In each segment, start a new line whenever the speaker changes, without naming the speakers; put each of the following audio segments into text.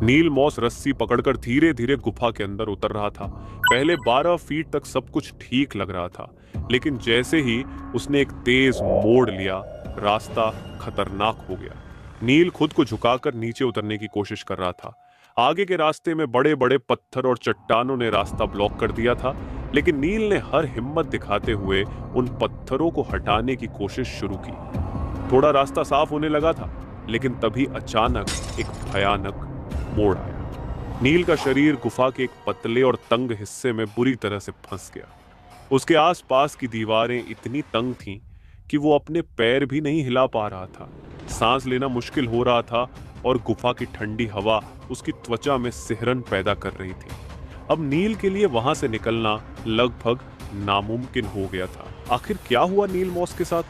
नील moss रस्सी पकड़कर धीरे धीरे गुफा के अंदर उतर रहा था। पहले 12 फीट तक सब कुछ ठीक लग रहा था, लेकिन जैसे ही उसने एक तेज मोड़ लिया, रास्ता खतरनाक हो गया। नील खुद को झुकाकर नीचे उतरने की कोशिश कर रहा था। आगे के रास्ते में बड़े बड़े पत्थर और चट्टानों ने रास्ता ब्लॉक कर दिया था, लेकिन नील ने हर हिम्मत दिखाते हुए उन पत्थरों को हटाने की कोशिश शुरू की। थोड़ा रास्ता साफ होने लगा था, लेकिन तभी अचानक एक भयानक मोड़ आया। नील का शरीर गुफा के एक पतले और तंग हिस्से में बुरी तरह से फंस गया। उसके आसपास की दीवारें इतनी तंग थीं कि वो अपने पैर भी नहीं हिला पा रहा था। सांस लेना मुश्किल हो रहा था और गुफा की ठंडी हवा उसकी त्वचा में सिहरन पैदा कर रही थी। अब नील के लिए वहां से निकलना लगभग नामुमकिन हो गया था। आखिर क्या हुआ नील मॉस के साथ?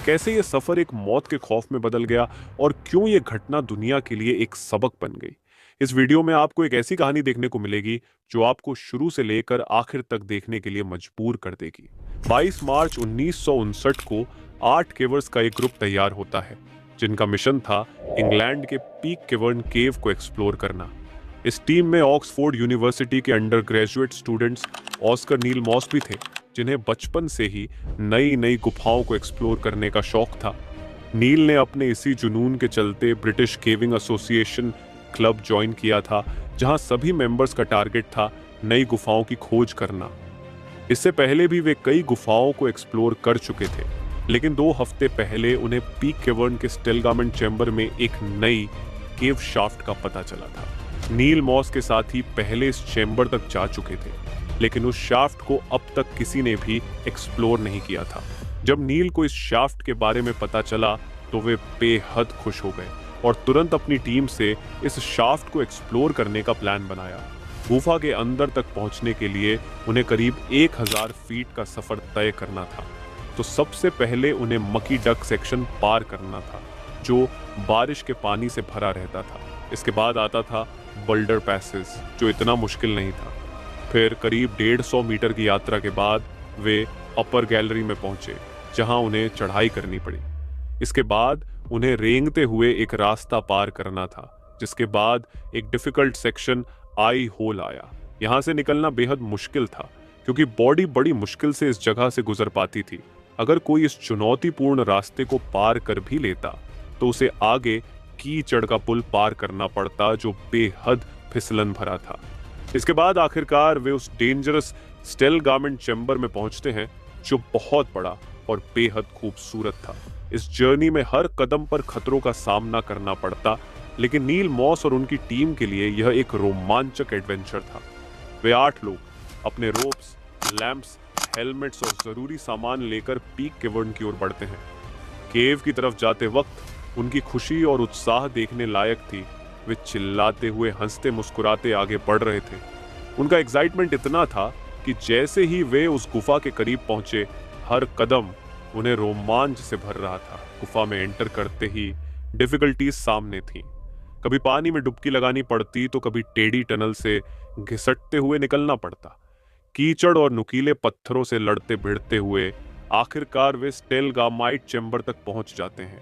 कैसे ये सफर एक मौत के खौफ में बदल गया और क्यों ये घटना दुनिया के लिए एक सबक बन गई? इस वीडियो में आपको एक ऐसी कहानी देखने को मिलेगी जो आपको शुरू से लेकर आखिर तक देखने के लिए मजबूर कर देगी। 22 मार्च 1959 को 8 केवर्स का एक ग्रुप तैयार होता है, जिनका मिशन था इंग्लैंड के पीक केवर्न केव को एक्सप्लोर करना। इस टीम में ऑक्सफोर्ड यूनिवर्सिटी के अंडर ग्रेजुएट स्टूडेंट्स ऑस्कर नील मॉस भी थे, जिन्हें बचपन से ही नई नई गुफाओं को एक्सप्लोर करने का शौक था। नील ने अपने इसी जुनून के चलते British caving association club join किया था, जहां सभी मेंबर्स का टारगेट था नई गुफाओं की खोज करना। इससे पहले भी वे कई गुफाओं को एक्सप्लोर कर चुके थे, लेकिन 2 हफ्ते पहले उन्हें पीक केवर्न के स्टेलगार्मेंट चैम्बर में एक नई केव शाफ्ट का पता चला था। नील मॉस के साथी पहले इस चैम्बर तक जा चुके थे, लेकिन उस शाफ्ट को अब तक किसी ने भी एक्सप्लोर नहीं किया था। जब नील को इस शाफ्ट के बारे में पता चला तो वे बेहद खुश हो गए और तुरंत अपनी टीम से इस शाफ्ट को एक्सप्लोर करने का प्लान बनाया। गुफा के अंदर तक पहुंचने के लिए उन्हें करीब 1000 फीट का सफर तय करना था। तो सबसे पहले उन्हें मकी डक सेक्शन पार करना था, जो बारिश के पानी से भरा रहता था। इसके बाद आता था बल्डर पैसेज, जो इतना मुश्किल नहीं था। फिर करीब 150 मीटर की यात्रा के बाद वे अपर गैलरी में पहुंचे, जहां उन्हें चढ़ाई करनी पड़ी। इसके बाद उन्हें रेंगते हुए एक रास्ता पार करना था, जिसके बाद एक डिफिकल्ट सेक्शन आई होल आया। यहां से निकलना बेहद मुश्किल था, क्योंकि बॉडी बड़ी मुश्किल से इस जगह से गुजर पाती थी। अगर कोई इस चुनौतीपूर्ण रास्ते को पार कर भी लेता तो उसे आगे कीचड़ का पुल पार करना पड़ता, जो बेहद फिसलन भरा था। इसके बाद आखिरकार वे उस डेंजरस स्टेलगार्मेंट चैम्बर में पहुंचते हैं, जो बहुत बड़ा और बेहद खूबसूरत था। इस जर्नी में हर कदम पर खतरों का सामना करना पड़ता, लेकिन नील मॉस और उनकी टीम के लिए यह एक रोमांचक एडवेंचर था। वे 8 लोग अपने रोप्स, लैंप्स, हेलमेट्स और जरूरी सामान लेकर पीक केवर्न की ओर बढ़ते हैं। केव की तरफ जाते वक्त उनकी खुशी और उत्साह देखने लायक थी। वे चिल्लाते हुए, हंसते मुस्कुराते आगे बढ़ रहे थे। उनका एक्साइटमेंट इतना था कि जैसे ही वे उस गुफा के करीब पहुंचे, हर कदम उन्हें रोमांच से भर रहा था। गुफा में एंटर करते ही डिफिकल्टीज सामने थीं। कभी पानी में डुबकी लगानी पड़ती तो कभी टेढ़ी टनल से घिसटते हुए निकलना पड़ता। कीचड़ और नुकीले पत्थरों से लड़ते भिड़ते हुए आखिरकार वे स्टेलगार्माइट चैम्बर तक पहुंच जाते हैं।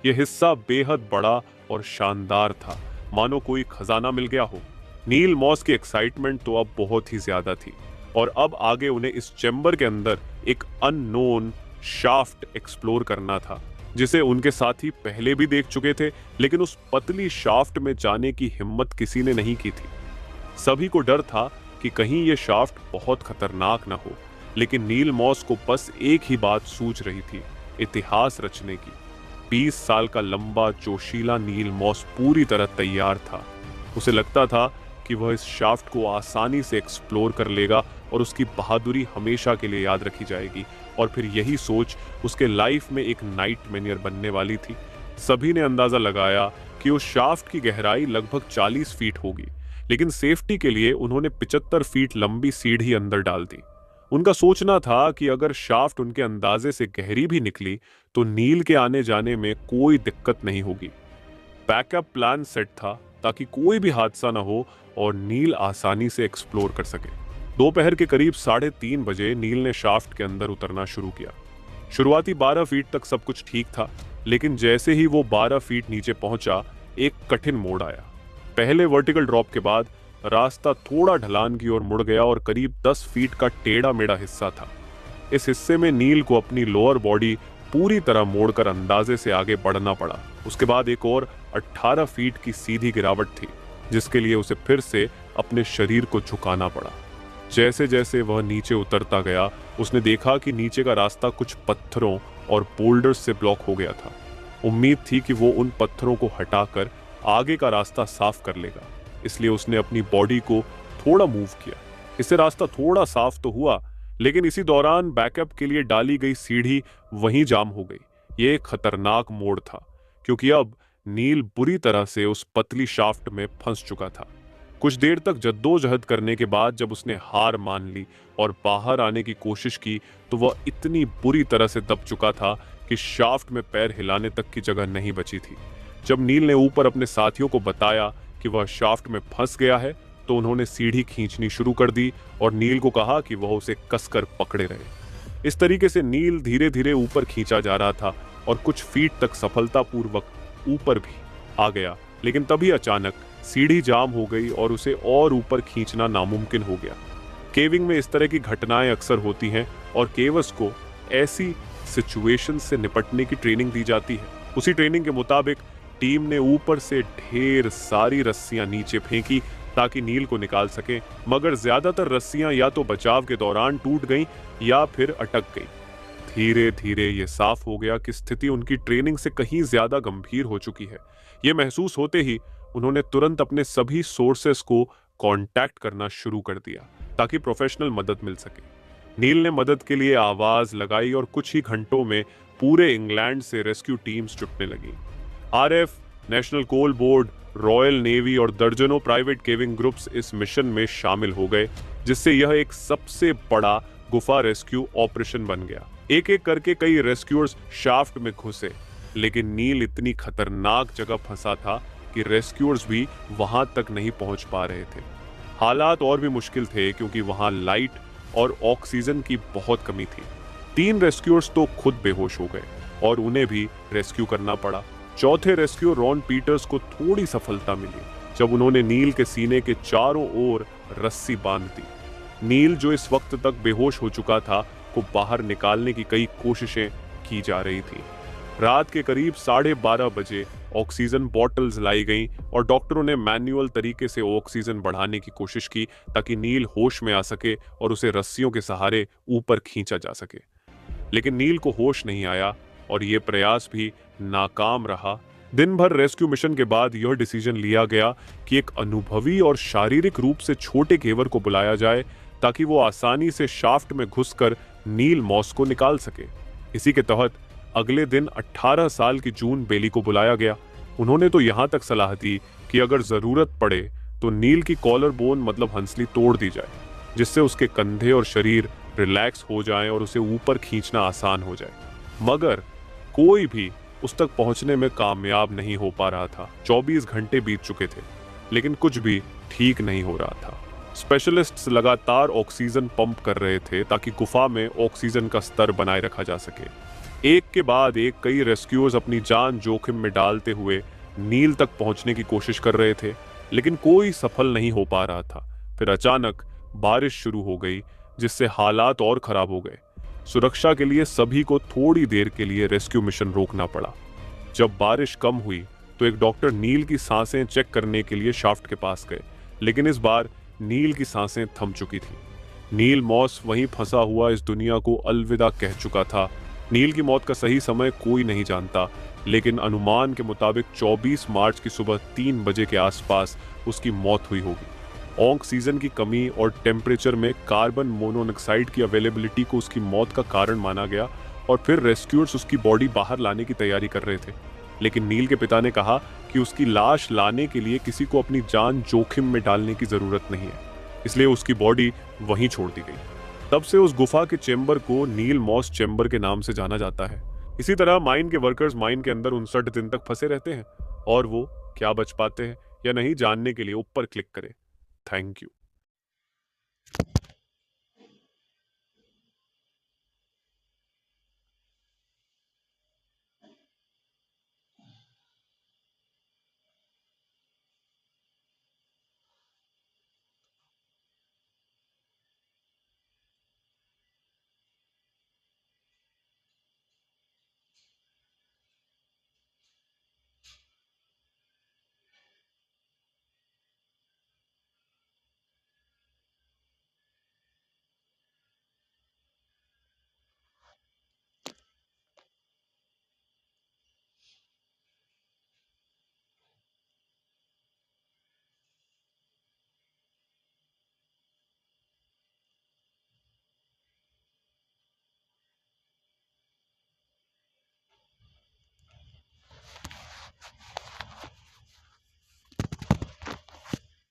यह हिस्सा बेहद बड़ा और शानदार था, मानो कोई खजाना मिल गया हो। नील मॉस की एक्साइटमेंट तो अब बहुत ही ज्यादा थी, और अब आगे उन्हें इस चैम्बर के अंदर एक अननोन शाफ्ट एक्सप्लोर करना था, जिसे उनके साथी पहले भी देख चुके थे, लेकिन उस पतली शाफ्ट में जाने की हिम्मत किसी ने नहीं की थी। सभी को डर था कि कहीं यह शाफ्ट बहुत खतरनाक ना हो, लेकिन नील मॉस को बस एक ही बात सूझ रही थी, इतिहास रचने की। 20 साल का लंबा जोशीला नील मॉस पूरी तरह तैयार था। उसे लगता था कि वह इस शाफ्ट को आसानी से एक्सप्लोर कर लेगा और उसकी बहादुरी हमेशा के लिए याद रखी जाएगी। और फिर यही सोच उसके लाइफ में एक नाइटमेयर बनने वाली थी। सभी ने अंदाजा लगाया कि उस शाफ्ट की गहराई लगभग 40 फीट होगी, लेकिन सेफ्टी के लिए उन्होंने 75 फीट लंबी सीढ़ी अंदर डाल दी। उनका सोचना था कि अगर शाफ्ट उनके अंदाजे से गहरी भी निकली तो नील के आने जाने में कोई दिक्कत नहीं होगी। बैकअप प्लान सेट था ताकि कोई भी हादसा ना हो और नील आसानी से एक्सप्लोर कर सके। दोपहर के करीब 3:30 बजे नील ने शाफ्ट के अंदर उतरना शुरू किया। शुरुआती 12 फीट तक सब कुछ ठीक था, लेकिन जैसे ही वो 12 फीट नीचे पहुंचा, एक कठिन मोड़ आया। पहले वर्टिकल ड्रॉप के बाद रास्ता थोड़ा ढलान की ओर मुड़ गया और करीब 10 फीट का टेढ़ा मेढ़ा हिस्सा था। इस हिस्से में नील को अपनी लोअर बॉडी पूरी तरह मोड़कर अंदाजे से आगे बढ़ना पड़ा। उसके बाद एक और 18 फीट की सीधी गिरावट थी, जिसके लिए उसे फिर से अपने शरीर को झुकाना पड़ा। जैसे जैसे वह नीचे उतरता गया, उसने देखा कि नीचे का रास्ता कुछ पत्थरों और बोल्डर्स से ब्लॉक हो गया था। उम्मीद थी कि वो उन पत्थरों को हटाकर आगे का रास्ता साफ कर लेगा, इसलिए उसने अपनी बॉडी को थोड़ा मूव किया। इससे रास्ता थोड़ा साफ तो हुआ, लेकिन इसी दौरान बैकअप के लिए डाली गई सीढ़ी वहीं जाम हो गई। ये एक खतरनाक मोड़ था, क्योंकि अब नील बुरी तरह से उस पतली शाफ्ट में फंस चुका था। कुछ देर तक जद्दोजहद करने के बाद जब उसने हार मान ली और बाहर आने की कोशिश की, तो वह इतनी बुरी तरह से दब चुका था कि शाफ्ट में पैर हिलाने तक की जगह नहीं बची थी। जब नील ने ऊपर अपने साथियों को बताया कि वह शाफ्ट में फंस गया है, तो उन्होंने सीढ़ी खींचनी शुरू कर दी और नील को कहा कि वह उसे कसकर पकड़े रहे। इस तरीके से नील धीरे धीरे ऊपर खींचा जा रहा था और कुछ फीट तक सफलतापूर्वक ऊपर भी आ गया, लेकिन तभी अचानक सीढ़ी जाम हो गई और उसे और ऊपर खींचना नामुमकिन हो गया। केविंग में इस तरह की घटनाएं अक्सर होती हैं और केवर्स को ऐसी सिचुएशन से निपटने की ट्रेनिंग दी जाती है। उसी ट्रेनिंग के मुताबिक टीम ने ऊपर से ढेर सारी रस्सियां नीचे फेंकी ताकि नील को निकाल सके, मगर ज्यादातर रस्सियां या तो बचाव के दौरान टूट गईं या फिर अटक गईं। धीरे धीरे ये साफ हो गया कि स्थिति उनकी ट्रेनिंग से कहीं ज्यादा गंभीर हो चुकी है। ये महसूस होते ही उन्होंने तुरंत अपने सभी सोर्सेस को कांटेक्ट करना शुरू कर दिया ताकि प्रोफेशनल मदद मिल सके। नील ने मदद के लिए आवाज लगाई और कुछ ही घंटों में पूरे इंग्लैंड से रेस्क्यू टीम्स जुटने लगी। RF, national coal board, royal navy और दर्जनों प्राइवेट केविंग ग्रुप्स इस मिशन में शामिल हो गए, जिससे यह एक सबसे बड़ा गुफा रेस्क्यू ऑपरेशन बन गया। एक एक करके कई रेस्क्यूअर्स शाफ्ट में घुसे, लेकिन नील इतनी खतरनाक जगह फंसा था कि रेस्क्यूअर्स भी वहां तक नहीं पहुंच पा रहे थे। हालात और भी मुश्किल थे क्योंकि वहां लाइट और ऑक्सीजन की बहुत कमी थी। 3 रेस्क्यूअर्स तो खुद बेहोश हो गए और उन्हें भी रेस्क्यू करना पड़ा। चौथे रेस्क्यू रॉन पीटर्स को थोड़ी सफलता मिली जब उन्होंने नील के सीने के चारों ओर रस्सी बांध दी। नील, जो इस वक्त तक बेहोश हो चुका था, को बाहर निकालने की कई कोशिशें की जा रही थी। रात के करीब 12:30 बजे ऑक्सीजन बॉटल्स लाई गईं और डॉक्टरों ने मैन्युअल तरीके से ऑक्सीजन बढ़ाने की कोशिश की ताकि नील होश में आ सके और उसे रस्सियों के सहारे ऊपर खींचा जा सके। लेकिन नील को होश नहीं आया और ये प्रयास भी नाकाम रहा। दिन भर रेस्क्यू मिशन के बाद यह डिसीजन लिया गया कि एक अनुभवी और शारीरिक रूप से छोटे केवर को बुलाया जाए ताकि वो आसानी से शाफ्ट में घुसकर नील मॉस को निकाल सके। इसी के तहत अगले दिन 18 साल की जून बेली को बुलाया गया। उन्होंने तो यहां तक सलाह दी कि अगर जरूरत पड़े तो नील की कॉलर बोन मतलब हंसली तोड़ दी जाए, जिससे उसके कंधे और शरीर रिलैक्स हो जाएं और उसे ऊपर खींचना आसान हो जाए। मगर कोई भी उस तक पहुंचने में कामयाब नहीं हो पा रहा था। 24 घंटे बीत चुके थे, लेकिन कुछ भी ठीक नहीं हो रहा था। स्पेशलिस्ट्स लगातार ऑक्सीजन पंप कर रहे थे ताकि गुफा में ऑक्सीजन का स्तर बनाए रखा जा सके। एक के बाद एक कई रेस्क्यूअर्स अपनी जान जोखिम में डालते हुए नील तक पहुंचने की कोशिश कर रहे थे, लेकिन कोई सफल नहीं हो पा रहा था। फिर अचानक बारिश शुरू हो गई, जिससे हालात और खराब हो गए। सुरक्षा के लिए सभी को थोड़ी देर के लिए रेस्क्यू मिशन रोकना पड़ा। जब बारिश कम हुई तो एक डॉक्टर नील की सांसें चेक करने के लिए शाफ्ट के पास गए, लेकिन इस बार नील की सांसें थम चुकी थी। नील मॉस वहीं फंसा हुआ इस दुनिया को अलविदा कह चुका था। नील की मौत का सही समय कोई नहीं जानता, लेकिन अनुमान के मुताबिक 24 मार्च की सुबह 3 बजे के आसपास उसकी मौत हुई होगी। ऑक्सीजन की कमी और टेम्परेचर में कार्बन मोनोऑक्साइड की अवेलेबिलिटी को उसकी मौत का कारण माना गया और फिर रेस्क्यूअर्स उसकी बॉडी बाहर लाने की तैयारी कर रहे थे। लेकिन नील के पिता ने कहा कि उसकी लाश लाने के लिए किसी को अपनी जान जोखिम में डालने की जरूरत नहीं है, इसलिए उसकी बॉडी वहीं छोड़ दी गई। तब से उस गुफा के चेंबर को नील मॉस चेंबर के नाम से जाना जाता है। इसी तरह माइन के वर्कर्स माइन के अंदर 59 दिन तक फंसे रहते हैं और वो क्या बच पाते हैं या नहीं जानने के लिए ऊपर क्लिक करें। Thank you.